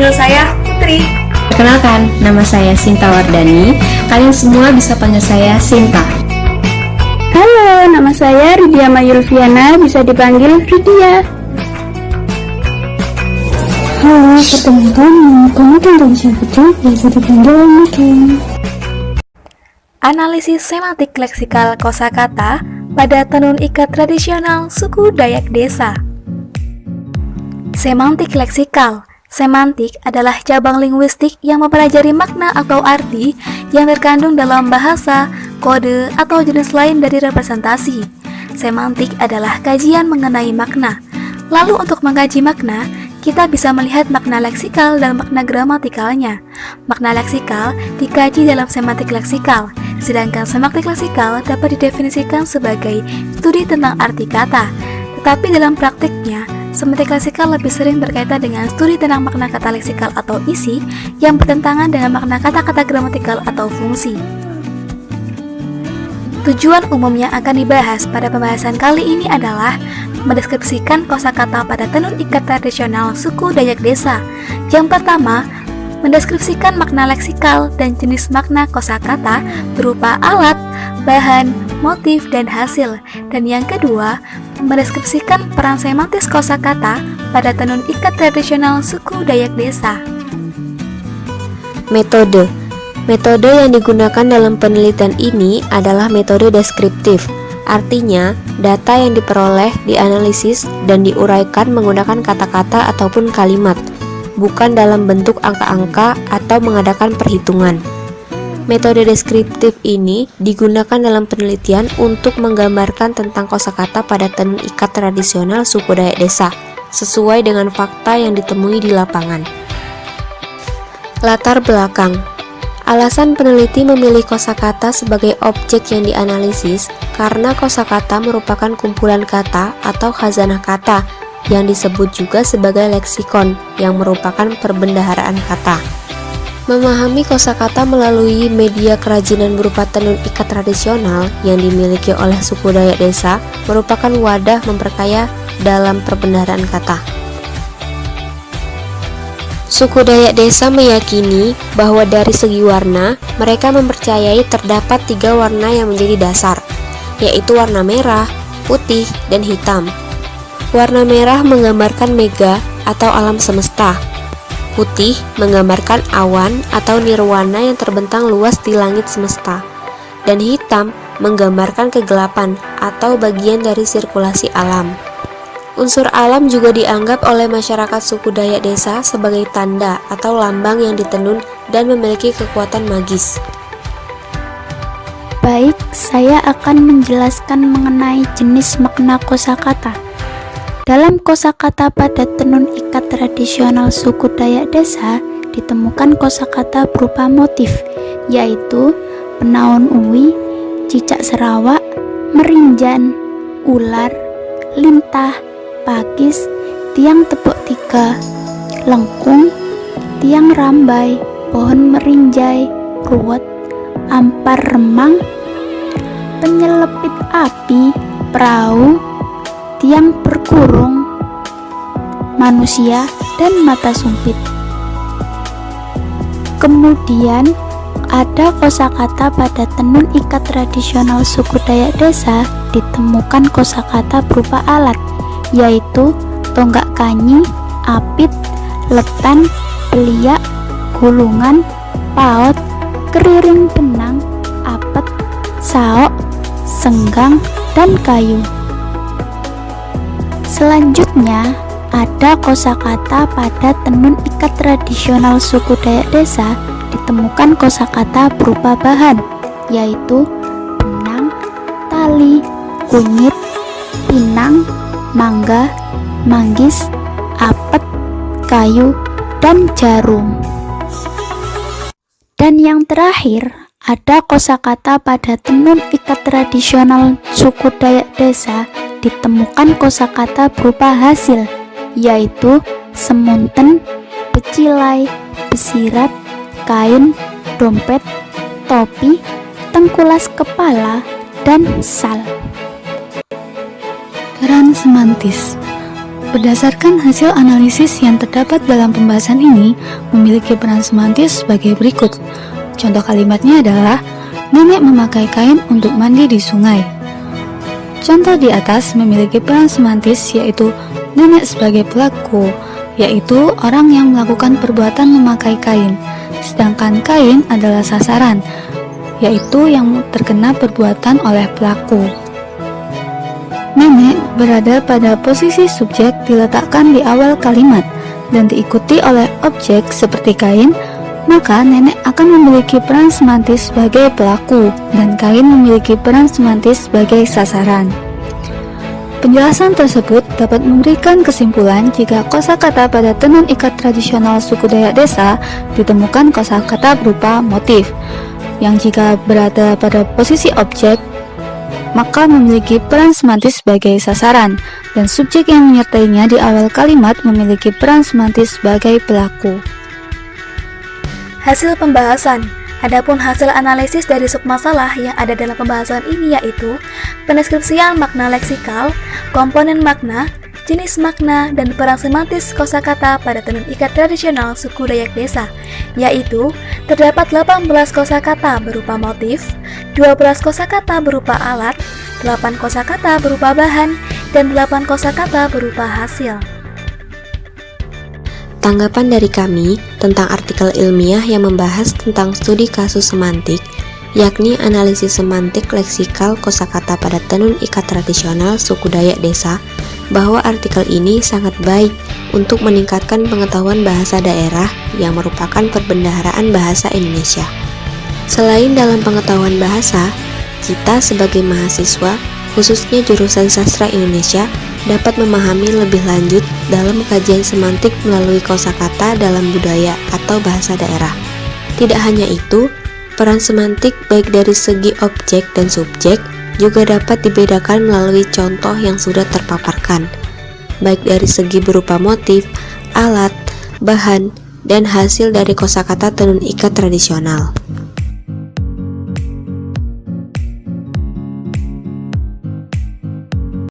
panggil saya Putri. Perkenalkan, nama saya Sinta Wardani. Kalian semua bisa panggil saya Sinta. Halo, nama saya Ridya Mayulviana, bisa dipanggil Ridya. Halo, perkenalkan, nama tentang Putri, bisa dipanggil Miki. Analisis semantik leksikal kosakata pada tenun ikat tradisional suku Dayak Desa. Semantik leksikal. Semantik adalah cabang linguistik yang mempelajari makna atau arti yang terkandung dalam bahasa, kode, atau jenis lain dari representasi. Semantik adalah kajian mengenai makna. Lalu untuk mengkaji makna, kita bisa melihat makna leksikal dan makna gramatikalnya. Makna leksikal dikaji dalam semantik leksikal, sedangkan semantik leksikal dapat didefinisikan sebagai studi tentang arti kata. Tetapi dalam praktiknya, semantik leksikal lebih sering berkaitan dengan studi tentang makna kata leksikal atau isi yang bertentangan dengan makna kata-kata gramatikal atau fungsi. Tujuan umum yang akan dibahas pada pembahasan kali ini adalah mendeskripsikan kosakata pada tenun ikat tradisional suku Dayak Desa. Yang pertama, mendeskripsikan makna leksikal dan jenis makna kosakata berupa alat, bahan, motif, dan hasil. Dan yang kedua, mendeskripsikan peran semantis kosakata pada tenun ikat tradisional suku Dayak Desa. Metode. Metode yang digunakan dalam penelitian ini adalah metode deskriptif. Artinya, data yang diperoleh dianalisis dan diuraikan menggunakan kata-kata ataupun kalimat, bukan dalam bentuk angka-angka atau mengadakan perhitungan. Metode deskriptif ini digunakan dalam penelitian untuk menggambarkan tentang kosakata pada tenun ikat tradisional suku Dayak Desa, sesuai dengan fakta yang ditemui di lapangan. Latar belakang. Alasan peneliti memilih kosakata sebagai objek yang dianalisis karena kosakata merupakan kumpulan kata atau khazanah kata yang disebut juga sebagai leksikon yang merupakan perbendaharaan kata. Memahami kosakata melalui media kerajinan berupa tenun ikat tradisional yang dimiliki oleh suku Dayak Desa merupakan wadah memperkaya dalam perbendaharaan kata. Suku Dayak Desa meyakini bahwa dari segi warna, mereka mempercayai terdapat 3 warna yang menjadi dasar, yaitu warna merah, putih, dan hitam. Warna merah menggambarkan mega atau alam semesta. Putih menggambarkan awan atau nirwana yang terbentang luas di langit semesta. Dan hitam menggambarkan kegelapan atau bagian dari sirkulasi alam. Unsur alam juga dianggap oleh masyarakat suku Dayak Desa sebagai tanda atau lambang yang ditenun dan memiliki kekuatan magis. Baik, saya akan menjelaskan mengenai jenis makna kosakata. Dalam kosakata pada tenun ikat tradisional suku Dayak Desa ditemukan kosakata berupa motif, yaitu penaun uwi, cicak serawak, merinjan, ular, lintah, pakis, tiang tepuk 3, lengkung, tiang rambai, pohon merinjai, ruwet, ampar remang, penyelepit api, perahu, tiang berkurung, manusia, dan mata sumpit. Kemudian ada kosakata pada tenun ikat tradisional suku Dayak Desa ditemukan kosakata berupa alat, yaitu tonggak kanyi, apit, letan, beliak, gulungan, paot, keriring benang, apet, saok, senggang, dan kayu. Selanjutnya, ada kosakata pada tenun ikat tradisional suku Dayak Desa ditemukan kosakata berupa bahan, yaitu benang, tali, kunyit, pinang, mangga, manggis, apet, kayu, dan jarum. Dan yang terakhir, ada kosakata pada tenun ikat tradisional suku Dayak Desa ditemukan kosakata berupa hasil, yaitu semunten, becilai, besirat, kain, dompet, topi, tengkulas kepala, dan sal. Peran semantis. Berdasarkan hasil analisis yang terdapat dalam pembahasan ini, memiliki peran semantis sebagai berikut. Contoh kalimatnya adalah, nenek memakai kain untuk mandi di sungai. Contoh di atas memiliki peran semantis yaitu nenek sebagai pelaku, yaitu orang yang melakukan perbuatan memakai kain. Sedangkan kain adalah sasaran, yaitu yang terkena perbuatan oleh pelaku. Nenek berada pada posisi subjek diletakkan di awal kalimat dan diikuti oleh objek seperti kain, maka nenek akan memiliki peran semantis sebagai pelaku dan kain memiliki peran semantis sebagai sasaran. Penjelasan tersebut dapat memberikan kesimpulan jika kosakata pada tenun ikat tradisional suku Dayak Desa ditemukan kosakata berupa motif, yang jika berada pada posisi objek maka memiliki peran semantis sebagai sasaran, dan subjek yang menyertainya di awal kalimat memiliki peran semantis sebagai pelaku. Hasil pembahasan. Adapun hasil analisis dari submasalah yang ada dalam pembahasan ini yaitu pendeskripsian makna leksikal, komponen makna, jenis makna, dan peran semantis kosakata pada tenun ikat tradisional suku Dayak Desa, yaitu terdapat 18 kosakata berupa motif, 12 kosakata berupa alat, 8 kosakata berupa bahan, dan 8 kosakata berupa hasil. Tanggapan dari kami tentang artikel ilmiah yang membahas tentang studi kasus semantik, yakni analisis semantik leksikal kosakata pada tenun ikat tradisional suku Dayak Desa, bahwa artikel ini sangat baik untuk meningkatkan pengetahuan bahasa daerah yang merupakan perbendaharaan bahasa Indonesia. Selain dalam pengetahuan bahasa, kita sebagai mahasiswa, khususnya jurusan sastra Indonesia, dapat memahami lebih lanjut dalam kajian semantik melalui kosakata dalam budaya atau bahasa daerah. Tidak hanya itu, peran semantik baik dari segi objek dan subjek juga dapat dibedakan melalui contoh yang sudah terpaparkan, baik dari segi berupa motif, alat, bahan, dan hasil dari kosakata tenun ikat tradisional.